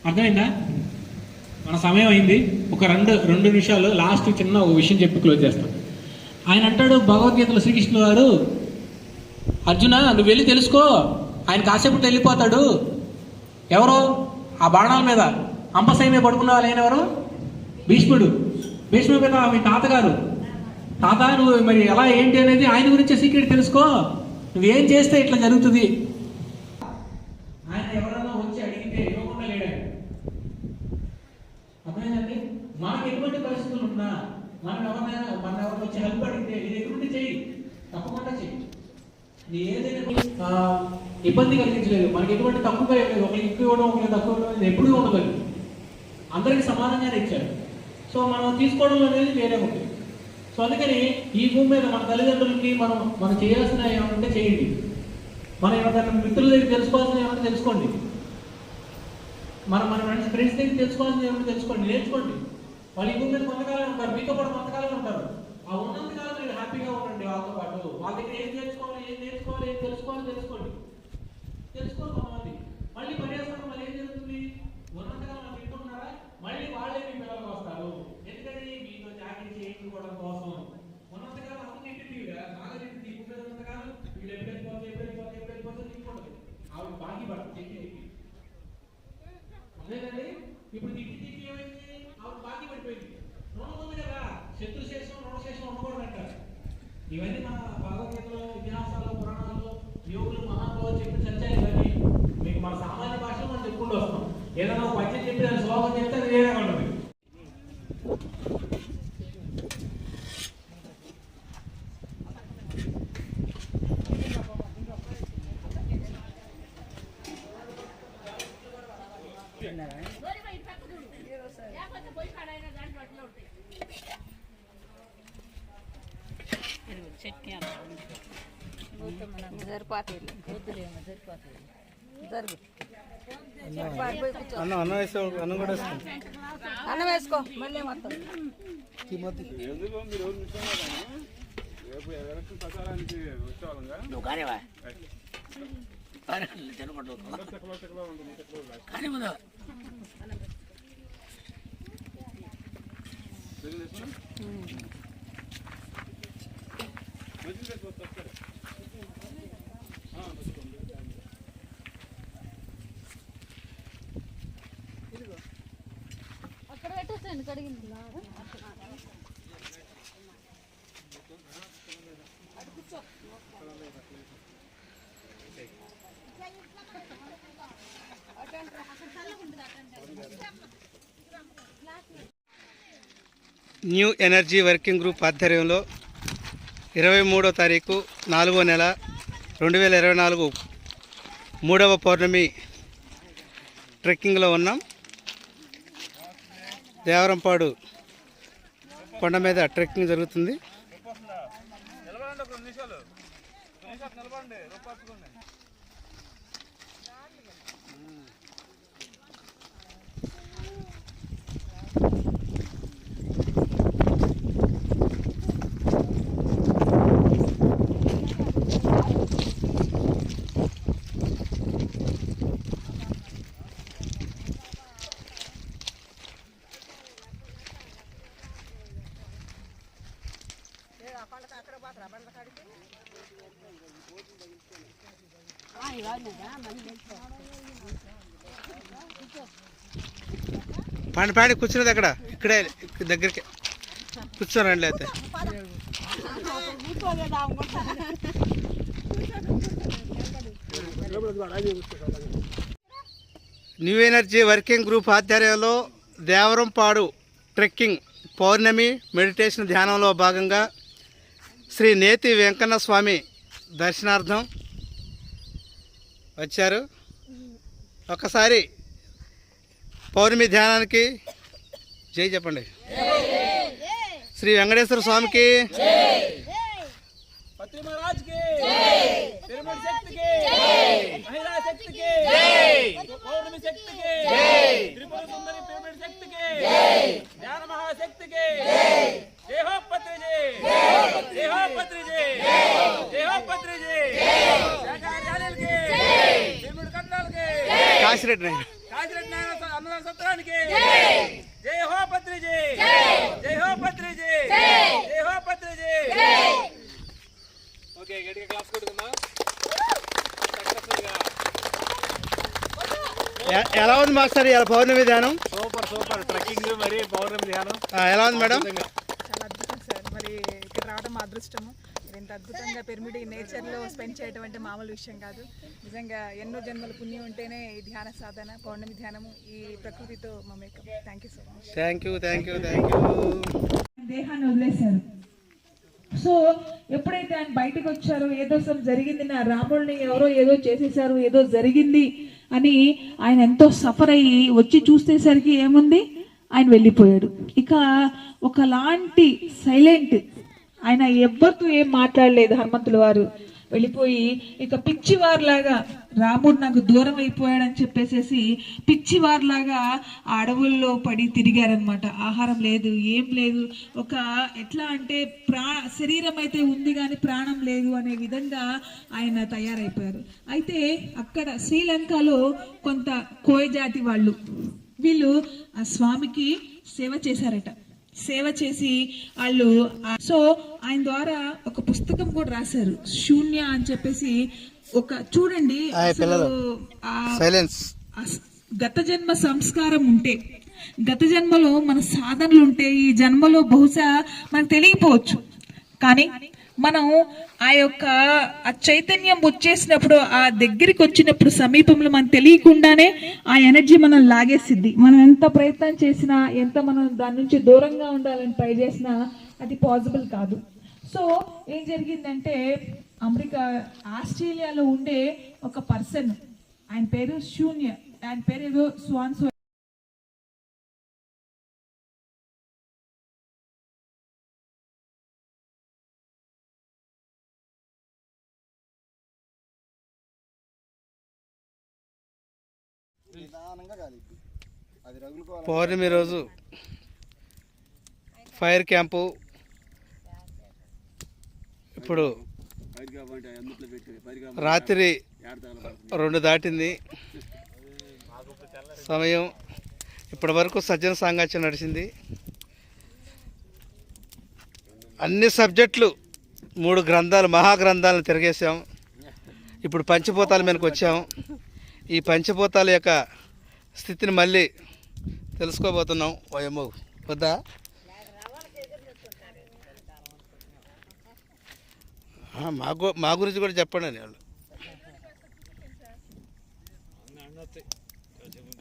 అర్థమైందా? మన సమయం అయింది. ఒక రెండు నిమిషాలు లాస్ట్ చిన్న ఒక విషయం చెప్పి క్లోజ్ చేస్తాం. ఆయన అంటాడు భగవద్గీతలో శ్రీకృష్ణుడు గారు, అర్జున నువ్వు వెళ్ళి తెలుసుకో, ఆయన కాసేపు వెళ్ళిపోతాడు. ఎవరో ఆ బాణాల మీద అంపశయ మీద పడుకున్న వాళ్ళు ఆయన ఎవరు? భీష్ముడు. భీష్ముడు మీద మీ తాతగారు. తాత నువ్వు మరి ఎలా ఏంటి అనేది ఆయన గురించే సీక్రెట్ తెలుసుకో, నువ్వేం చేస్తే ఇట్లా జరుగుతుంది. ఆయన ఎవరన్నా వచ్చి అడిగితే ఇవ్వకుండా లేడాడు. అర్థమైందండి? మనకు ఎటువంటి పరిస్థితులు ఉన్నా మనం ఎవరు వచ్చి హెల్ప్ అడిగితే ఇది ఎటువంటి చెయ్యి, తప్పకుండా చెయ్యి. నీ ఏదైనా ఇబ్బంది కలిగించలేదు, మనకి ఎటువంటి తక్కువ లేదు. ఒకరికి ఎక్కువ ఇవ్వడం ఒకరికి తక్కువ ఇవ్వడం అనేది ఎప్పుడూ ఉండదు. అందరికి సమానంగానే ఇచ్చారు. సో మనం తీసుకోవడం అనేది వేరే ఒకటి. సో అందుకని ఈ భూమి మీద మన తల్లిదండ్రులకి మనం చేయాల్సిన ఏమంటే చేయండి. మన ఎవరైనా మిత్రుల దగ్గర తెలుసుకోవాల్సిన ఏమంటే తెలుసుకోండి. మన ఫ్రెండ్స్ దగ్గర తెలుసుకోవాల్సిన ఏమంటే తెలుసుకోండి, నేర్చుకోండి. వాళ్ళు ఈ భూమి మీద కొంతకాలం ఉంటారు, మీతో పాటు కొంతకాలం ఉంటారు. ఆ ఉన్నంతకాలం మీరు హ్యాపీగా ఉండండి వాళ్ళతో పాటు. వాళ్ళ దగ్గర ఏం నేర్చుకోవాలి, ఏం తెలుసుకోవాలి తెలుసుకోండి. తెలుసుకోవాలి కొంతమంది. మళ్ళీ పర్యావరణం మళ్ళీ ఏం జరుగుతుంది? ఉన్నంతకాలం వాళ్ళు తింటున్నారా, మళ్ళీ వాళ్ళే మీ పిల్లలకు వస్తారు. ఎందుకని? మీతో చాకరీ చేయించుకోవడం కోసం. ఉన్నంతకాలం అన్ని ఇంటిగా బాగా ఉన్నంతకాలం వీళ్ళు ఎప్పుడైపోతే తిప్పుకుంటుంది. ఆవిడ బాగా పడుతుంది ఇంటికి. అదేనండి, ఇప్పుడు ఇంటికి ఏమైంది? ఆవిడ బాగా పడిపోయింది. రుణం ఉంది కదా, శత్రుశేషం రుణశేషం ఉండకూడదు అంటారు. ఇవన్నీ మన భగవద్గీతలో, ఇతిహాసాలు, పురాణాల్లో యోగులు మహానుభావులు చెప్పి చర్చలు. ఇవన్నీ మీకు మన సామాన్య భాషలో మనం చెప్పుకుంటూ వస్తాం. ఏదైనా ఒక పద్యం చెప్పి దాని శ్లోకం చెప్తే అది వేరేగా ఉంటుంది. అన్నం వేసుకో మళ్ళీ మొత్తం అక్కడ పెట్టేసాను కడిగింది. న్యూ ఎనర్జీ వర్కింగ్ గ్రూప్ ఆధ్వర్యంలో 23వ తారీఖు 4వ నెల 2024 3వ పౌర్ణమి ట్రెక్కింగ్లో ఉన్నాం. దేవరంపాడు కొండ మీద ట్రెక్కింగ్ జరుగుతుంది. పాడి కూర్చున్నది అక్కడ, ఇక్కడే దగ్గరికి కూర్చోరండి. అయితే న్యూ ఎనర్జీ వర్కింగ్ గ్రూప్ ఆధ్వర్యంలో దేవరంపాడు ట్రెక్కింగ్ పౌర్ణమి మెడిటేషన్ ధ్యానంలో భాగంగా శ్రీ నేతి వెంకన్న స్వామి దర్శనార్థం వచ్చారు. ఒకసారి పౌర్ణమి ధ్యానానికి జై చెప్పండి. శ్రీ వెంకటేశ్వర స్వామికి, కాశీరెడ్డి సత్రానికి జై హో పత్రిజీ జై హో పత్రిజీ జై హో పత్రిజీ. ఓకే, గట్టిగా క్లాస్ కొట్టుకుందాం. ఎలా ఉంది మాస్టర్ ఇలా పౌర్ణమి ధ్యానం? Super super. ట్రెక్కింగ్ మరి పౌర్ణమి ధ్యానం ఎలా ఉంది మేడం? చాలా అద్భుతం సార్. మరి ఇక్కడ రావడం మా అదృష్టము. ఇంత అద్భుతంగా పిరమిడ్ నేచర్లో స్పెండ్ చేయడం అంటే మామూలు విషయం కాదు. నిజంగా ఎన్నో జన్మల పుణ్యం ఉంటేనే ఈ ధ్యాన సాధన, పౌర్ణమి ధ్యానము, ఈ ప్రకృతితో మమేకం. Thank you so much. Thank you. దేహాన్ని వదిలేశారు. సో ఎప్పుడైతే ఆయన బయటకు వచ్చారో ఏదో అసలు జరిగింది, నా రాముడిని ఎవరో ఏదో చేసేసారు, ఏదో జరిగింది అని ఆయన ఎంతో సఫర్ అయ్యి వచ్చి చూసేసరికి ఏముంది, ఆయన వెళ్ళిపోయాడు. ఇక ఒకలాంటి సైలెంట్, ఆయన ఎవ్వరితో ఏం మాట్లాడలేదు. హనుమంతుల వారు వెళ్ళిపోయి ఇక పిచ్చివారిలాగా రాముడు నాకు దూరం అయిపోయాడని చెప్పేసేసి పిచ్చివారిలాగా ఆ అడవుల్లో పడి తిరిగారనమాట. ఆహారం లేదు, ఏం లేదు. ఒక ఎట్లా అంటే శరీరం అయితే ఉంది కానీ ప్రాణం లేదు అనే విధంగా ఆయన తయారైపోయారు. అయితే అక్కడ శ్రీలంకలో కొంత కోయ జాతి వాళ్ళు, వీళ్ళు ఆ స్వామికి సేవ చేశారట. సేవ చేసి వాళ్ళు సో ఆయన ద్వారా ఒక పుస్తకం కూడా రాశారు, శూన్య అని చెప్పేసి. ఒక చూడండి, గత జన్మ సంస్కారం ఉంటే, గత జన్మలో మన సాధనలు ఉంటే ఈ జన్మలో బహుశా మనకు తెలియకపోవచ్చు, కానీ మనం ఆ యొక్క ఆ చైతన్యం వచ్చేసినప్పుడు, ఆ దగ్గరికి వచ్చినప్పుడు, సమీపంలో మనకు తెలియకుండానే ఆ ఎనర్జీ మనం లాగేసిద్ది. మనం ఎంత ప్రయత్నం చేసినా, ఎంత మనం దాని నుంచి దూరంగా ఉండాలని ట్రై చేసినా అది పాసిబుల్ కాదు. సో ఏం జరిగిందంటే, ఆస్ట్రేలియాలో ఉండే ఒక పర్సన్, ఆయన పేరు శూన్య, ఆయన పేరు ఏదో స్వాన్సో. పౌర్ణమి రోజు ఫైర్ క్యాంపు. ఇప్పుడు రాత్రి 2 దాటింది సమయం. ఇప్పటి వరకు సజ్జన సాంగత్యం నడిచింది. అన్ని సబ్జెక్టులు 3 గ్రంథాలు, మహాగ్రంథాలను తిరిగేసాం. ఇప్పుడు పంచభూతాల మీదకి వచ్చాం. ఈ పంచభూతాల యొక్క స్థితిని మళ్ళీ తెలుసుకోబోతున్నాం. ఓయమ్మో వద్దా? మా గురించి కూడా చెప్పండి అని వాళ్ళు.